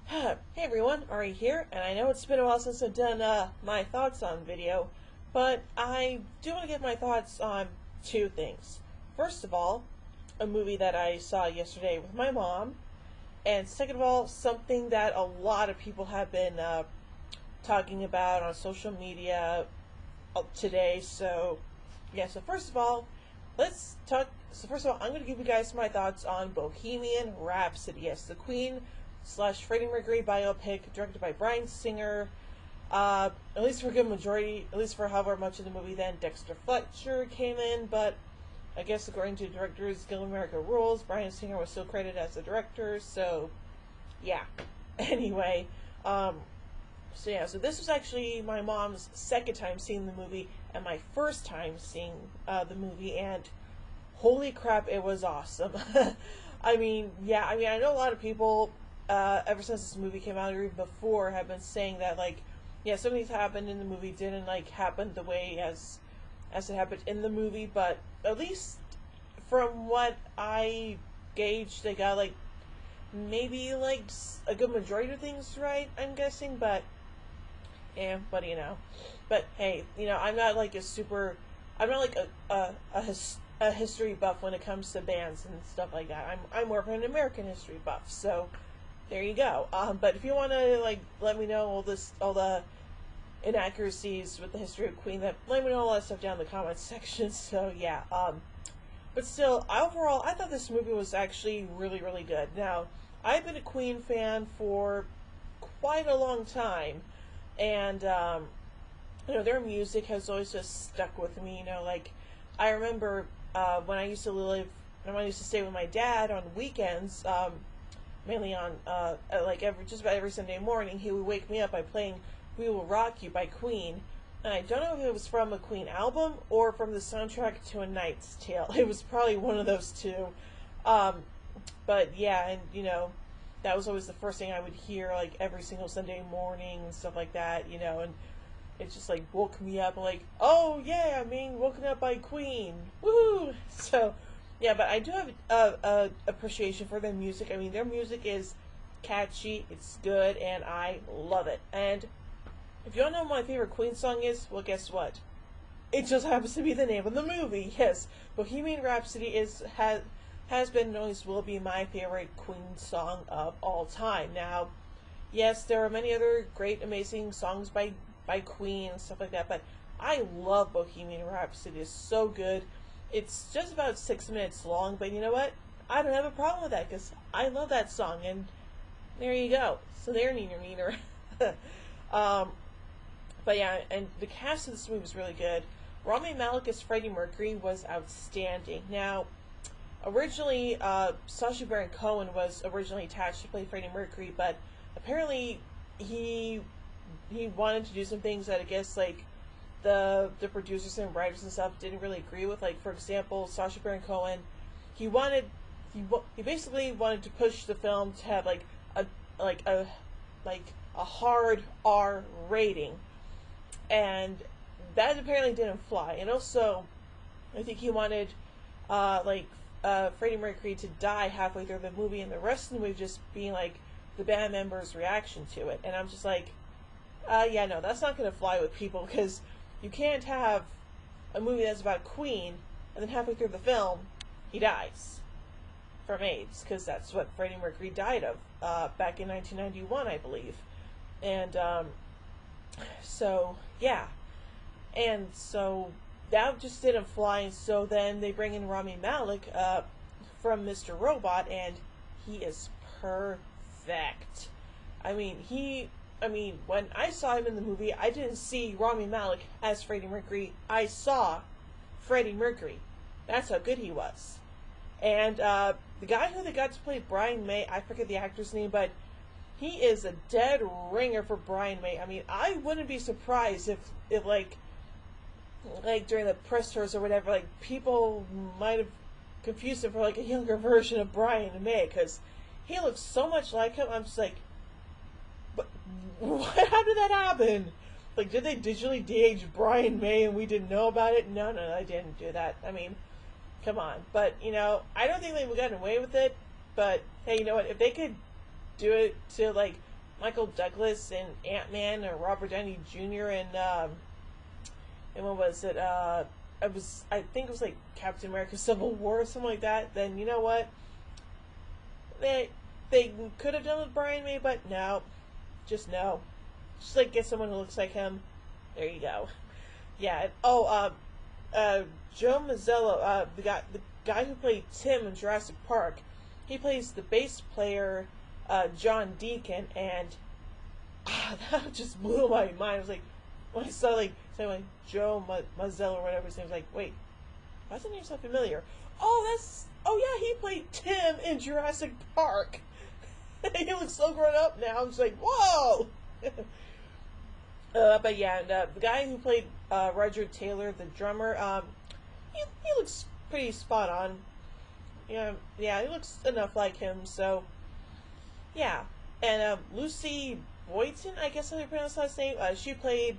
Hey everyone, Ari here, and I know it's been a while since I've done my thoughts on video, but I do want to give my thoughts on two things. First of all, a movie that I saw yesterday with my mom, and second of all, something that a lot of people have been talking about on social media today. So, yeah, so first of all, let's talk. So, first of all, I'm going to give you guys my thoughts on Bohemian Rhapsody. Yes, the Queen slash Freddie Mercury biopic directed by Bryan Singer. At least for a good majority, at least for however much of the movie then Dexter Fletcher came in, but I guess according to Directors Guild of America rules, Bryan Singer was still credited as the director, so yeah. Anyway, so this was actually my mom's second time seeing the movie and my first time seeing the movie, and holy crap, it was awesome. I know a lot of people, ever since this movie came out, or even before, have been saying that, like, yeah, some things happened in the movie didn't, like, happen the way as it happened in the movie, but at least from what I gauged, they got, like, maybe, like, a good majority of things right, I'm guessing, but, yeah, but, but, hey, I'm not, like, I'm not, like, a history buff when it comes to bands and stuff like that. I'm more of an American history buff, so there you go. But if you want to, like, let me know all the inaccuracies with the history of Queen, let me know all that stuff down in the comments section. So yeah. But still, overall, I thought this movie was actually really, really good. Now, I've been a Queen fan for quite a long time, and their music has always just stuck with me. Like, I remember when I used to stay with my dad on weekends. Mainly on just about every Sunday morning, he would wake me up by playing "We Will Rock You" by Queen, and I don't know if it was from a Queen album or from the soundtrack to A Knight's Tale. It was probably one of those two. But yeah, and that was always the first thing I would hear, like, every single Sunday morning and stuff like that. And it just, like, woke me up, like, oh yeah, woken up by Queen, woohoo! So yeah, but I do have a appreciation for their music. Their music is catchy, it's good, and I love it. And if you don't know what my favorite Queen song is, well, guess what? It just happens to be the name of the movie. Yes, Bohemian Rhapsody has been and always will be my favorite Queen song of all time. Now, yes, there are many other great, amazing songs by Queen and stuff like that, but I love Bohemian Rhapsody. It's so good. It's just about 6 minutes long, but you know what? I don't have a problem with that because I love that song, and there you go. So there, neener, neener. But yeah, and the cast of this movie was really good. Rami Malek as Freddie Mercury was outstanding. Now, originally, Sacha Baron Cohen was originally attached to play Freddie Mercury, but apparently he wanted to do some things that I guess, like, the producers and writers and stuff didn't really agree with. Like, for example, Sacha Baron Cohen, he basically wanted to push the film to have a hard R rating, and that apparently didn't fly. And also, I think he wanted Freddie Mercury to die halfway through the movie, and the rest of the movie just being like the band members' reaction to it. And I'm just like, yeah, no, that's not going to fly with people, because you can't have a movie that's about Queen, and then halfway through the film, he dies from AIDS, because that's what Freddie Mercury died of back in 1991, I believe. And so yeah, and so that just didn't fly. And so then they bring in Rami Malek from Mr. Robot, and he is perfect. When I saw him in the movie, I didn't see Rami Malek as Freddie Mercury. I saw Freddie Mercury. That's how good he was. And the guy who they got to play Brian May, I forget the actor's name, but he is a dead ringer for Brian May. I wouldn't be surprised if like during the press tours or whatever, like, people might have confused him for, like, a younger version of Brian May, because he looks so much like him. I'm just like, how did that happen? Like, did they digitally de-age Brian May and we didn't know about it? No, they didn't do that. Come on. But, I don't think they would have gotten away with it. But, hey, you know what? If they could do it to, like, Michael Douglas in Ant-Man, or Robert Downey Jr. in and what was it? I think it was like Captain America: Civil War or something like that. Then you know what? They could have done with Brian May, but no, just no. Just like get someone who looks like him. There you go. Yeah. Joe Mazzello, the guy who played Tim in Jurassic Park, he plays the bass player, John Deacon, and that just blew my mind. I was like, when I saw Joe Mazzello or whatever his name was, like, wait, why does that name sound familiar? Oh yeah, he played Tim in Jurassic Park. He looks so grown up now. I'm just like, whoa. But yeah, and, the guy who played Roger Taylor, the drummer, he looks pretty spot on. Yeah, he looks enough like him. So yeah, and Lucy Boynton, I guess I pronounce that last name. She played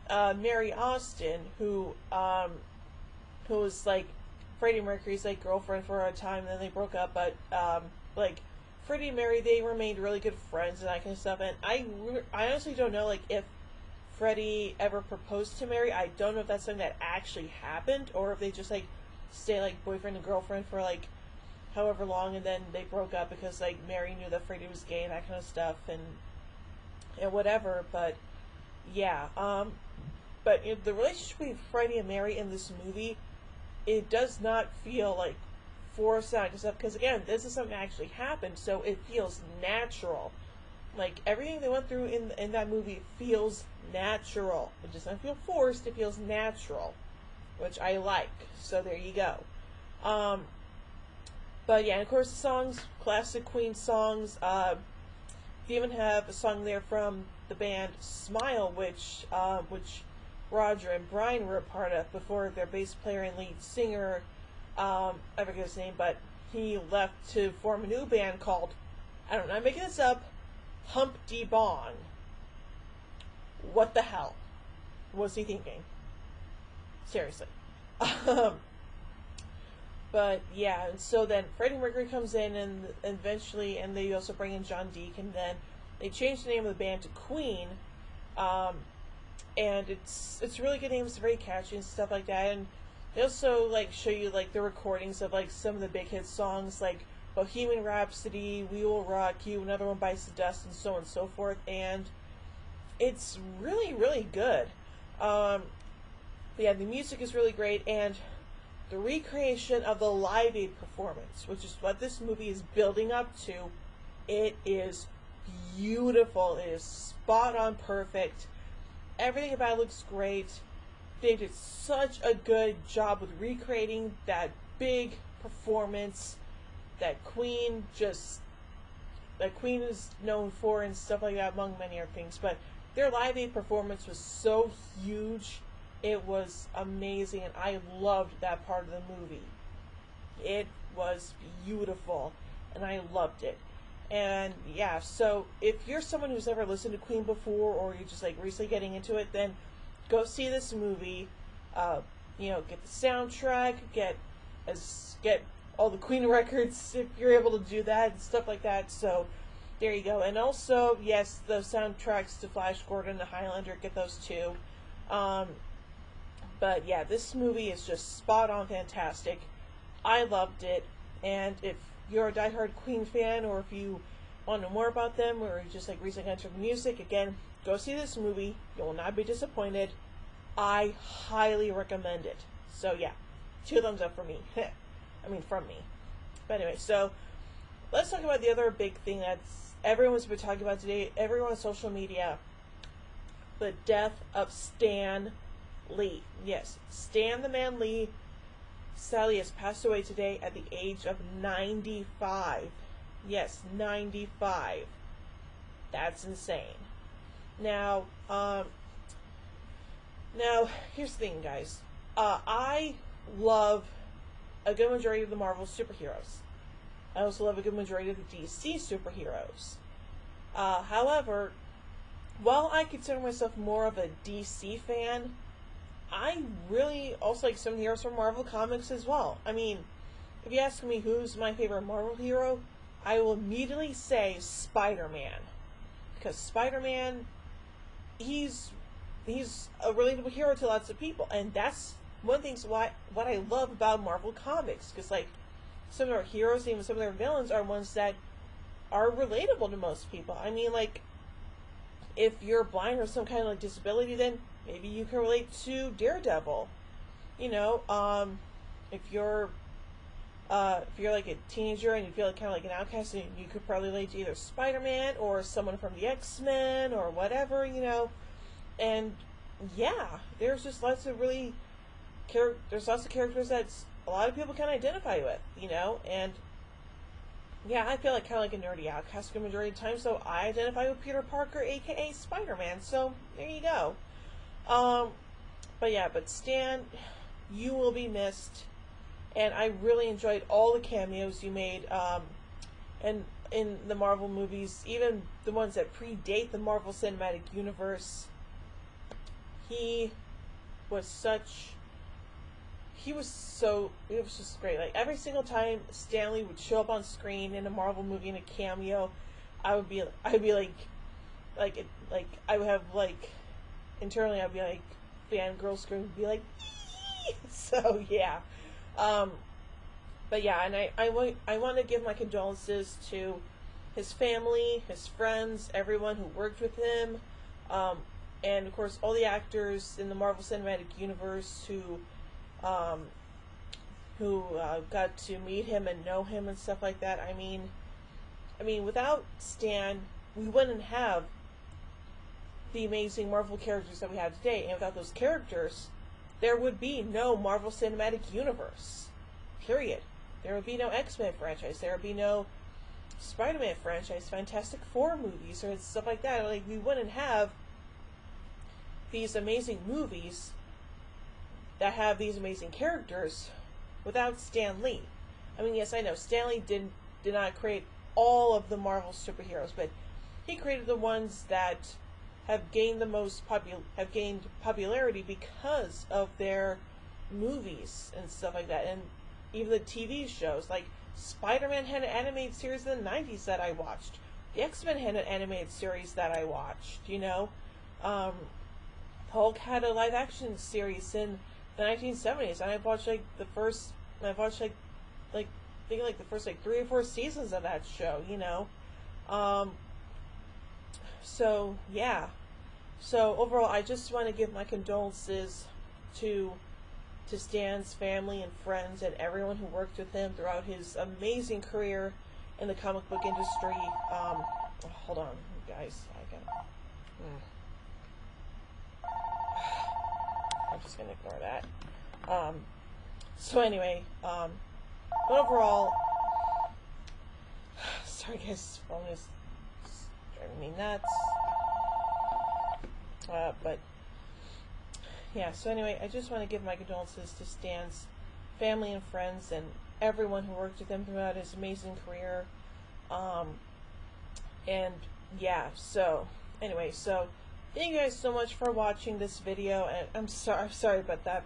Mary Austin, who was like Freddie Mercury's like girlfriend for a time, and then they broke up. But like Freddie and Mary, they remained really good friends and that kind of stuff. And I honestly don't know like if Freddie ever proposed to Mary. I don't know if that's something that actually happened, or if they just like stay like boyfriend and girlfriend for like however long, and then they broke up because like Mary knew that Freddie was gay and that kind of stuff, and whatever. But yeah, but the relationship between Freddie and Mary in this movie, it does not feel like forced out and stuff, because again, this is something that actually happened, so it feels natural. Like everything they went through in that movie feels natural. It does not feel forced, it feels natural, which I like. So there you go. But yeah, and of course the songs, classic Queen songs. They even have a song there from the band Smile, which Roger and Brian were a part of before their bass player and lead singer, I forget his name, but he left to form a new band called, I don't know, I'm making this up, Humpty Bong. What the hell was he thinking? Seriously. But yeah, and so then Freddie Mercury comes in, and eventually, and they also bring in John Deacon, and then they change the name of the band to Queen, and it's a really good name. It's very catchy and stuff like that. And they also like show you like the recordings of like some of the big hit songs like Bohemian Rhapsody, We Will Rock You, Another One Bites the Dust, and so on and so forth. And it's really, really good. But yeah, the music is really great, and the recreation of the Live Aid performance, which is what this movie is building up to, it is beautiful. It is spot on perfect. Everything about it looks great. They did such a good job with recreating that big performance that Queen is known for and stuff like that, among many other things. But their Live Aid performance was so huge. It was amazing, and I loved that part of the movie. It was beautiful, and I loved it. And yeah, so if you're someone who's never listened to Queen before, or you're just like recently getting into it, then go see this movie. Get the soundtrack, get all the Queen records if you're able to do that and stuff like that. So there you go. And also, yes, the soundtracks to Flash Gordon, The Highlander, get those too. But yeah, this movie is just spot on fantastic. I loved it, and if you're a diehard Queen fan, or if you want to know more about them, or you just like recently got into music, again, go see this movie. You will not be disappointed. I highly recommend it. So yeah, 2 thumbs up for me. From me. But anyway, so let's talk about the other big thing that's everyone's been talking about today, everyone on social media. The death of Stan Lee. Yes, Stan the Man Lee sadly has passed away today at the age of 95. Yes, 95. That's insane. Now here's the thing, guys. I love a good majority of the Marvel superheroes. I also love a good majority of the DC superheroes. However, while I consider myself more of a DC fan, I really also like some heroes from Marvel Comics as well. If you ask me who's my favorite Marvel hero, I will immediately say Spider-Man. because Spider-Man, he's a relatable hero to lots of people, and that's one of the things what I love about Marvel Comics, because like some of our heroes, even some of their villains, are ones that are relatable to most people. I mean, like, if you're blind or some kind of like disability, then maybe you can relate to Daredevil. You know, if you're like a teenager and you feel like kind of like an outcast, and you could probably relate to either Spider-Man or someone from the X-Men or whatever, you know. And yeah, there's just lots of really there's lots of characters that a lot of people can identify with, you know. And yeah, I feel like kind of like a nerdy outcast for the majority of the time, so I identify with Peter Parker, aka Spider-Man. So there you go. But yeah, but Stan, you will be missed, and I really enjoyed all the cameos you made, and in the Marvel movies, even the ones that predate the Marvel Cinematic Universe. It was just great. Like, every single time Stanley would show up on screen in a Marvel movie in a cameo, I'd be like, I would have like, internally I'd be like, fangirl scream, would be like, Eee! So yeah, but yeah, and I want to give my condolences to his family, his friends, everyone who worked with him, and of course all the actors in the Marvel Cinematic Universe who got to meet him and know him and stuff like that. I mean, without Stan, we wouldn't have the amazing Marvel characters that we have today, and without those characters, there would be no Marvel Cinematic Universe. Period. There would be no X-Men franchise. There would be no Spider-Man franchise, Fantastic Four movies, or stuff like that. Like, we wouldn't have these amazing movies that have these amazing characters without Stan Lee. I mean, yes, I know Stan Lee did not create all of the Marvel superheroes, but he created the ones that have gained popularity because of their movies and stuff like that, and even the TV shows. Like, Spider-Man had an animated series in the 90s that I watched. The X-Men had an animated series that I watched, you know. Hulk had a live-action series in the 1970s, and I watched the first 3 or 4 seasons of that show, you know. So yeah. So overall, I just want to give my condolences to Stan's family and friends and everyone who worked with him throughout his amazing career in the comic book industry. Hold on, guys. I'm just gonna ignore that. So anyway, but overall, sorry guys, this phone is driving me nuts. But yeah, so anyway, I just want to give my condolences to Stan's family and friends and everyone who worked with him throughout his amazing career. And yeah, so anyway, so thank you guys so much for watching this video, and I'm sorry about that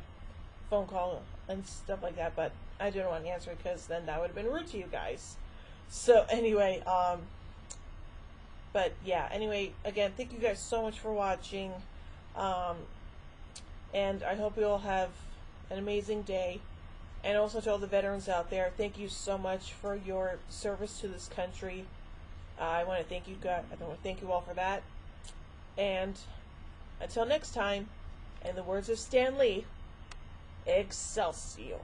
phone call and stuff like that, but I didn't want to answer it because then that would have been rude to you guys. So anyway, but yeah, anyway, again, thank you guys so much for watching, and I hope you all have an amazing day. And also to all the veterans out there, thank you so much for your service to this country. I want to thank you guys. I want to thank you all for that. And until next time, in the words of Stan Lee, Excelsior.